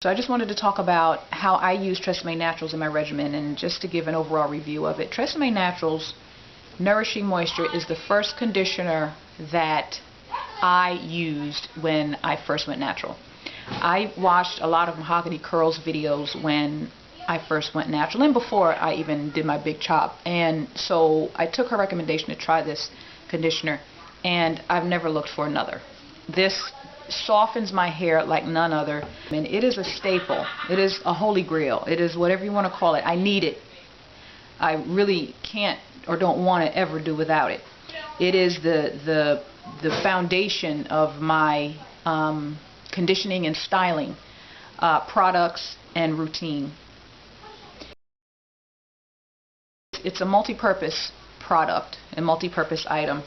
So I just wanted to talk about how I use Tresemme Naturals in my regimen, and just to give an overall review of it. Tresemme Naturals Nourishing Moisture is the first conditioner that I used when I first went natural. I watched a lot of Mahogany Curls videos when I first went natural, and before I even did my big chop. And so I took her recommendation to try this conditioner, and I've never looked for another. This softens my hair like none other, and it is a staple. It is a holy grail. It is whatever you want to call it. I need it. I really can't or don't want to ever do without it. It is the foundation of my conditioning and styling products and routine. It's a multi-purpose product, a multi-purpose item.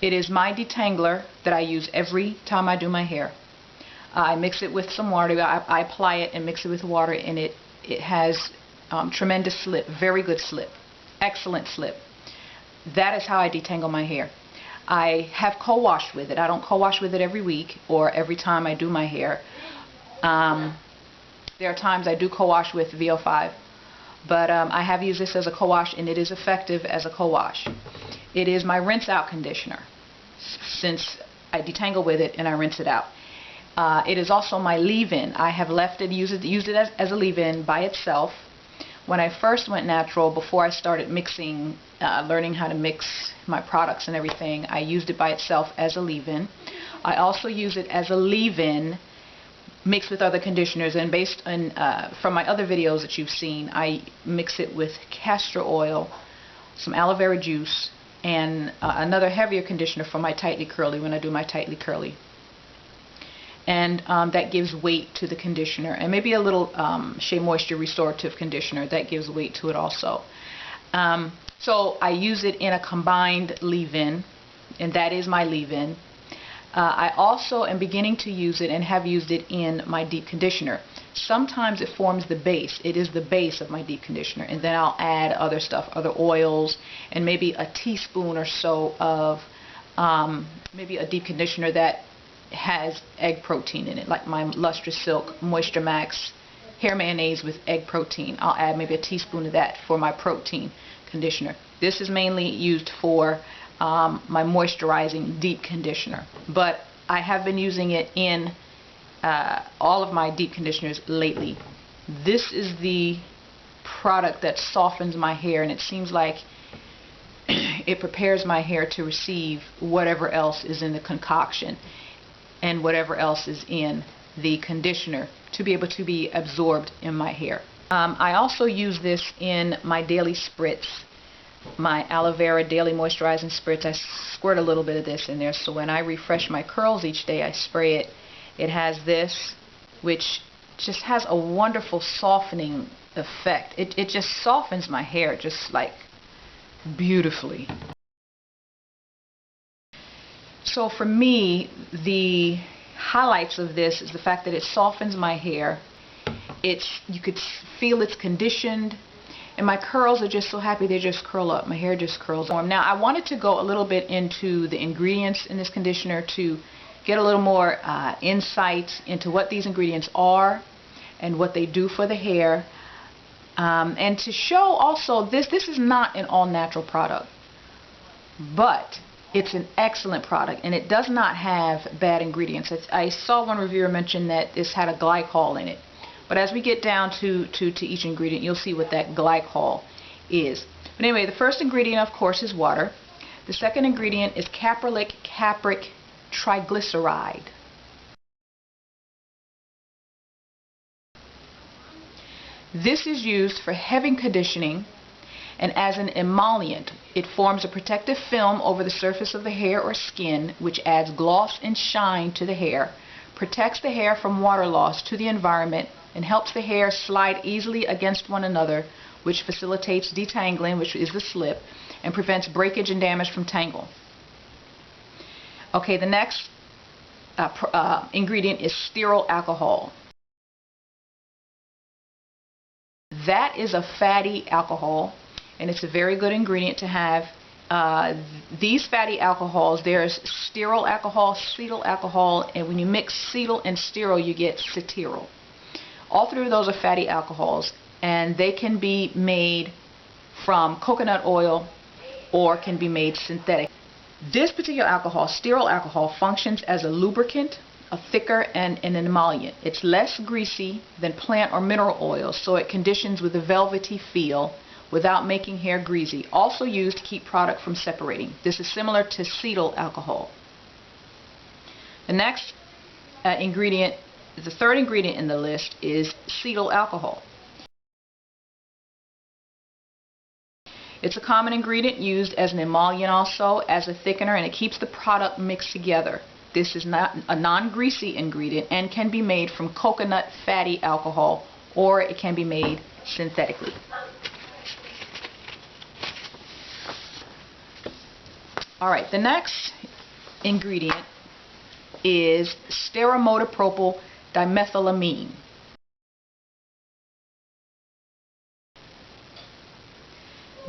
It is my detangler that I use every time I do my hair. I mix it with some water. I apply it and mix it with water, and it has tremendous slip, very good slip, excellent slip. That is how I detangle my hair. I have co-washed with it. I don't co-wash with it every week or every time I do my hair. There are times I do co-wash with VO5, but I have used this as a co-wash, and it is effective as a co-wash. It is my rinse out conditioner, since I detangle with it and I rinse it out. It is also my leave-in. I have used it as a leave-in by itself. When I first went natural, before I started mixing, learning how to mix my products and everything, I used it by itself as a leave-in. I also use it as a leave-in mixed with other conditioners, and based on from my other videos that you've seen, I mix it with castor oil, some aloe vera juice, and another heavier conditioner for my tightly curly when I do my tightly curly. And that gives weight to the conditioner, and maybe a little Shea Moisture restorative conditioner that gives weight to it also. So I use it in a combined leave-in, and that is my leave-in. I also am beginning to use it and have used it in my deep conditioner. Sometimes it forms the base. It is the base of my deep conditioner, and then I'll add other stuff, other oils, and maybe a teaspoon or so of maybe a deep conditioner that has egg protein in it, like my Lustrous Silk Moisture Max hair mayonnaise with egg protein. I'll add maybe a teaspoon of that for my protein conditioner. This is mainly used for my moisturizing deep conditioner, but I have been using it in all of my deep conditioners lately. This is the product that softens my hair, and it seems like it prepares my hair to receive whatever else is in the concoction and whatever else is in the conditioner to be able to be absorbed in my hair. I also use this in my daily spritz, my aloe vera daily moisturizing spritz. I squirt a little bit of this in there, so when I refresh my curls each day, I spray it. It has this, which just has a wonderful softening effect. It just softens my hair just like beautifully. So for me, the highlights of this is the fact that it softens my hair. You could feel it's conditioned, and my curls are just so happy they just curl up. My hair just curls up. Now I wanted to go a little bit into the ingredients in this conditioner to get a little more insight into what these ingredients are and what they do for the hair, and to show also this is not an all-natural product, but it's an excellent product, and it does not have bad ingredients. I saw one reviewer mention that this had a glycol in it, but as we get down to each ingredient, you'll see what that glycol is. But anyway, the first ingredient, of course, is water. The second ingredient is caprylic capric triglyceride. This is used for heavy conditioning and as an emollient. It forms a protective film over the surface of the hair or skin, which adds gloss and shine to the hair, protects the hair from water loss to the environment, and helps the hair slide easily against one another, which facilitates detangling, which is the slip, and prevents breakage and damage from tangle. Okay, the next ingredient is stearyl alcohol. That is a fatty alcohol, and it's a very good ingredient to have these fatty alcohols, there's stearyl alcohol, cetyl alcohol, and when you mix cetyl and stearyl, you get ceteryl. All three of those are fatty alcohols, and they can be made from coconut oil or can be made synthetic. This particular alcohol, stearyl alcohol, functions as a lubricant, a thicker, and an emollient. It's less greasy than plant or mineral oils, so it conditions with a velvety feel without making hair greasy. Also used to keep product from separating. This is similar to cetyl alcohol. The next ingredient, the third ingredient in the list, is cetyl alcohol. It's a common ingredient used as an emollient, also as a thickener, and it keeps the product mixed together. This is not a non-greasy ingredient and can be made from coconut fatty alcohol, or it can be made synthetically. Alright, the next ingredient is stearoyl dimethylamine.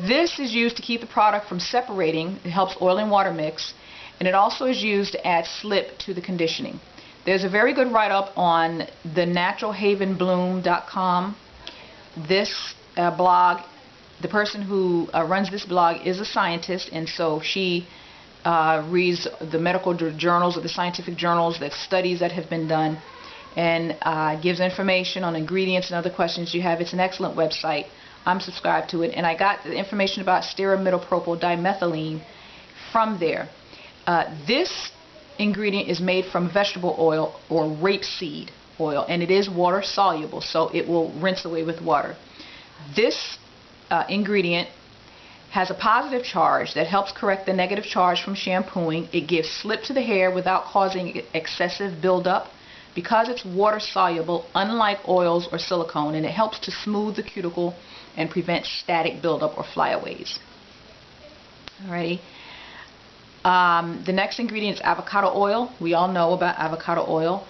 This is used to keep the product from separating. It helps oil and water mix, and it also is used to add slip to the conditioning. There's a very good write-up on the naturalhavenbloom.com. This blog, the person who runs this blog is a scientist, and so she reads the medical journals or the scientific journals, the studies that have been done, and gives information on ingredients and other questions you have. It's an excellent website. I'm subscribed to it, and I got the information about stearoyl dimethylene from there. This ingredient is made from vegetable oil or rapeseed oil, and it is water soluble, so it will rinse away with water. This ingredient has a positive charge that helps correct the negative charge from shampooing. It gives slip to the hair without causing excessive buildup. Because it's water soluble, unlike oils or silicone, and it helps to smooth the cuticle and prevent static buildup or flyaways. Alrighty. The next ingredient is avocado oil. We all know about avocado oil.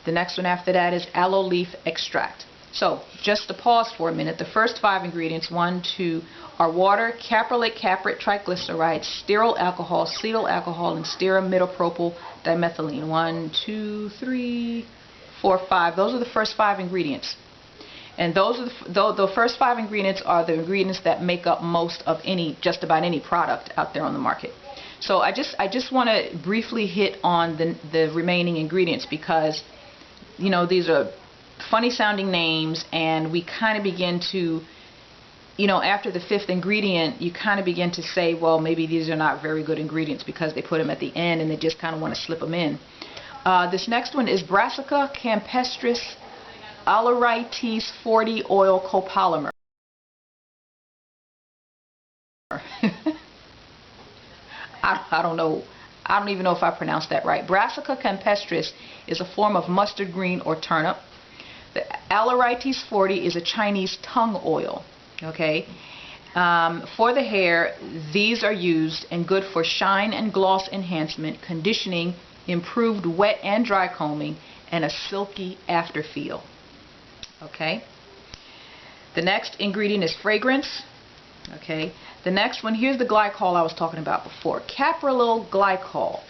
The next one after that is aloe leaf extract. So, just to pause for a minute, the first 5 ingredients, 1, 2, are water, caprolate caprit triglyceride, stearyl alcohol, cetyl alcohol, and stearoyl dimethylene. 1, 2, 3, 4, 5. Those are the first 5 ingredients. And those are the first 5 ingredients are the ingredients that make up most of just about any product out there on the market. So I just want to briefly hit on the remaining ingredients, because these are funny sounding names, and we kind of begin to, after the 5th ingredient, you kind of begin to say, well, maybe these are not very good ingredients because they put them at the end and they just kind of want to slip them in. This next one is Brassica campestris Alerites 40 oil copolymer. I don't know. I don't even know if I pronounced that right. Brassica campestris is a form of mustard green or turnip. The Alerites 40 is a Chinese tongue oil. Okay. For the hair, these are used and good for shine and gloss enhancement, conditioning, improved wet and dry combing, and a silky after feel. Okay. The next ingredient is fragrance. Okay. The next one, here's the glycol I was talking about before. Caprylyl glycol.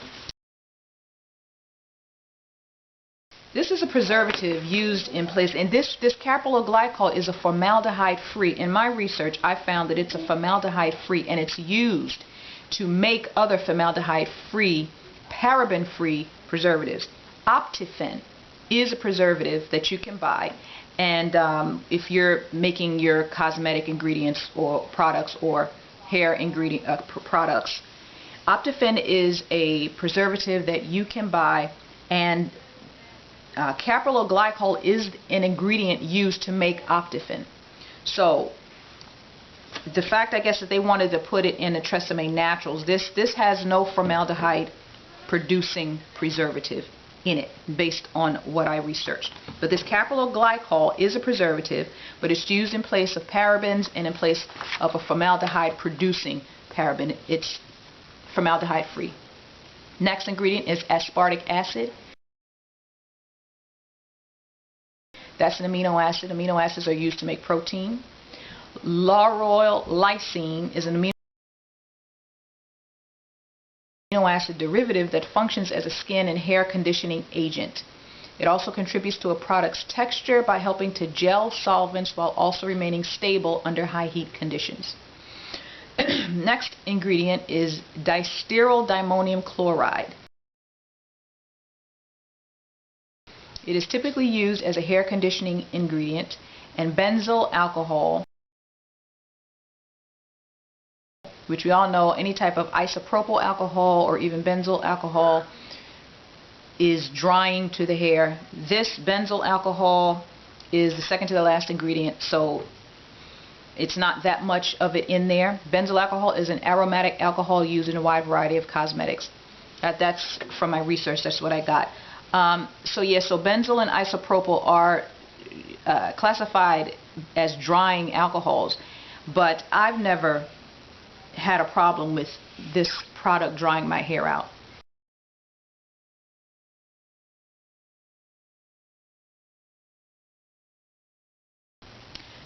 This is a preservative used in place, and this caprylyl glycol is a formaldehyde-free. In my research, I found that it's a formaldehyde-free, and it's used to make other formaldehyde-free, paraben-free preservatives. Optifen is a preservative that you can buy, and if you're making your cosmetic ingredients or products or hair ingredient products, Optifen is a preservative that you can buy, and caprylyl glycol is an ingredient used to make Optifen. So the fact, I guess, that they wanted to put it in the Tresemme Naturals, this has no formaldehyde producing preservative in it, based on what I researched. But this caprylyl glycol is a preservative, but it's used in place of parabens and in place of a formaldehyde producing paraben. It's formaldehyde free. Next ingredient is aspartic acid. That's an amino acid. Amino acids are used to make protein. Lauryl lysine is an amino amino acid derivative that functions as a skin and hair conditioning agent. It also contributes to a product's texture by helping to gel solvents while also remaining stable under high heat conditions. Next ingredient is distyryl dimonium chloride. It is typically used as a hair conditioning ingredient, and benzyl alcohol, which we all know any type of isopropyl alcohol or even benzyl alcohol is drying to the hair. This benzyl alcohol is the second to the last ingredient, so it's not that much of it in there. Benzyl alcohol is an aromatic alcohol used in a wide variety of cosmetics. That's from my research, that's what I got. So benzyl and isopropyl are classified as drying alcohols, but I've never had a problem with this product drying my hair out.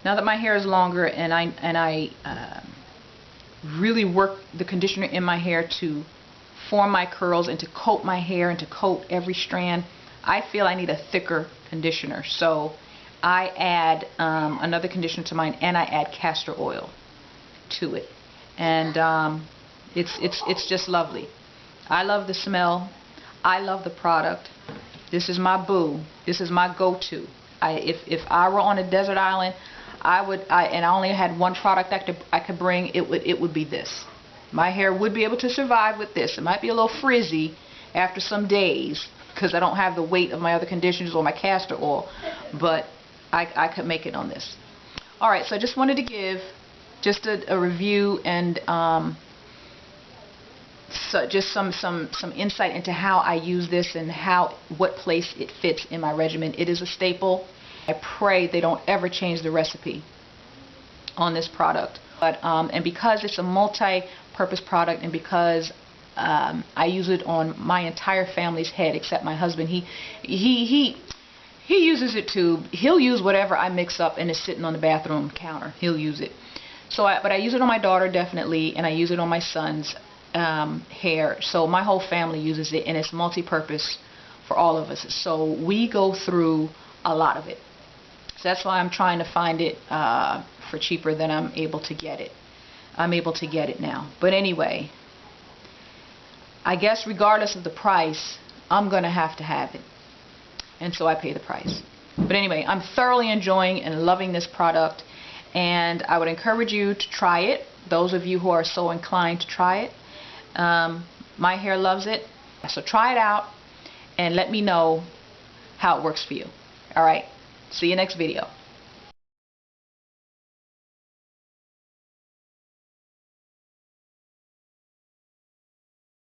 Now that my hair is longer and I really work the conditioner in my hair to form my curls and to coat my hair and to coat every strand, I feel I need a thicker conditioner. So I add another conditioner to mine, and I add castor oil to it, and it's just lovely. I love the smell. I love the product. This is my boo. This is my go-to. If I were on a desert island, and I only had one product I could bring, it would be this. My hair would be able to survive with this. It might be a little frizzy after some days because I don't have the weight of my other conditioners or my castor oil, but I could make it on this. Alright, so I just wanted to give just a review and so just some insight into how I use this and what place it fits in my regimen. It is a staple. I pray they don't ever change the recipe on this product. But and because it's a multi-purpose product, and because I use it on my entire family's head except my husband, he uses it too. He'll use whatever I mix up and is sitting on the bathroom counter. He'll use it. But I use it on my daughter definitely, and I use it on my son's hair. So my whole family uses it, and it's multi-purpose for all of us. So we go through a lot of it. So that's why I'm trying to find it for cheaper than I'm able to get it. I'm able to get it now. But anyway, I guess regardless of the price, I'm going to have it. And so I pay the price. But anyway, I'm thoroughly enjoying and loving this product, and I would encourage you to try it, those of you who are so inclined to try it. My hair loves it, so try it out and let me know how it works for you. Alright, see you next video.